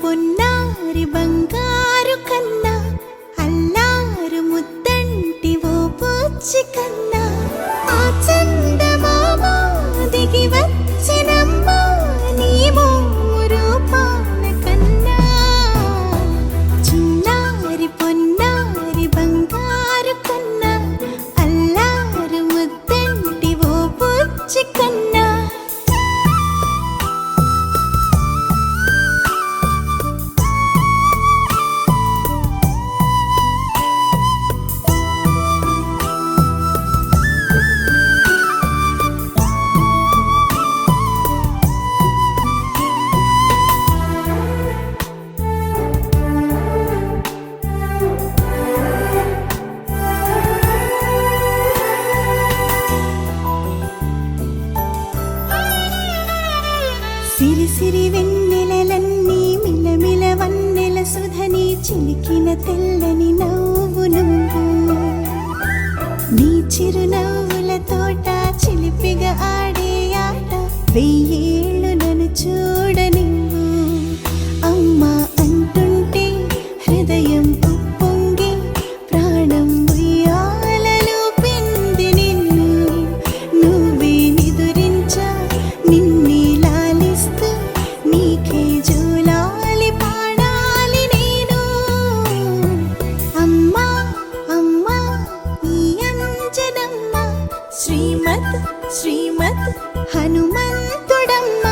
పొన్నారి బంగారు కన్నా అల్లారు ముద్దంటి ఓ పూచి కన్నా ఆ చందమామ దిగి వచ్చినమ్మా నీ రూపాన కన్నా చిన్నారి పొన్నారి బంగారు కన్నా అల్లారు ముద్దంటి ఓ పూచి కన్నా సిరి సిరి వెన్నెలలన్నీ మిలమిల వన్నెల సుధని చిలికిన తెల్లని నవ్వు నువ్వు నీ చిరునవ్వుల తోట చిలిపిగా ఆడే ఆట వెయ్యేళ్ళు నన్ను చూడనివ్వు అమ్మా అంటుంటే హృదయం ఉప్పొంగి ప్రాణం ఉయ్యాలలో పిండి నిన్ను నువ్వే నిదురించా నిన్నే నీకే జూలాలి పాడాలి నేను అమ్మా అమ్మా ఈ అంజనమ్మ శ్రీమత్ శ్రీమత్ హనుమంతుడమ్మ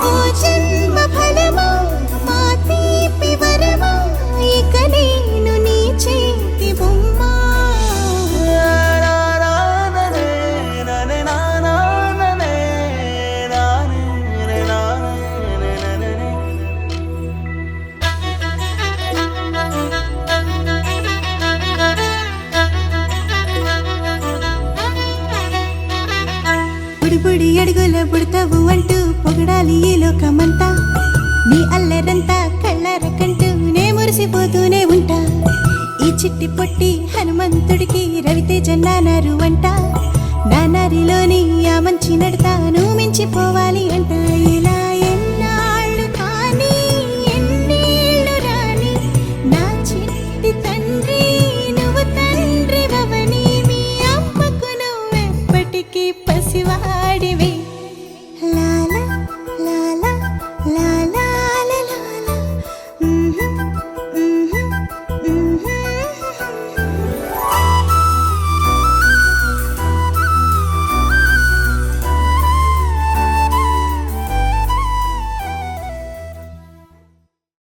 ఓ జన్మ ఫలమా మా తీపి వరమా ఇక నేను నీ చేతి బొమ్మ బుడి అడుగుల పుడతావు అంటూ పొగడాలి ఈ లోకమంతా నీ అల్లరంతా కళ్ళరకంటూ నే మురిసిపోతూనే ఉంటా ఈ చిట్టి పొట్టి హనుమంతుడికి రవితేజ నానారు అంట నానారిలోని ఆ మంచి నడతా నువ్వు మించిపోవాలి అంట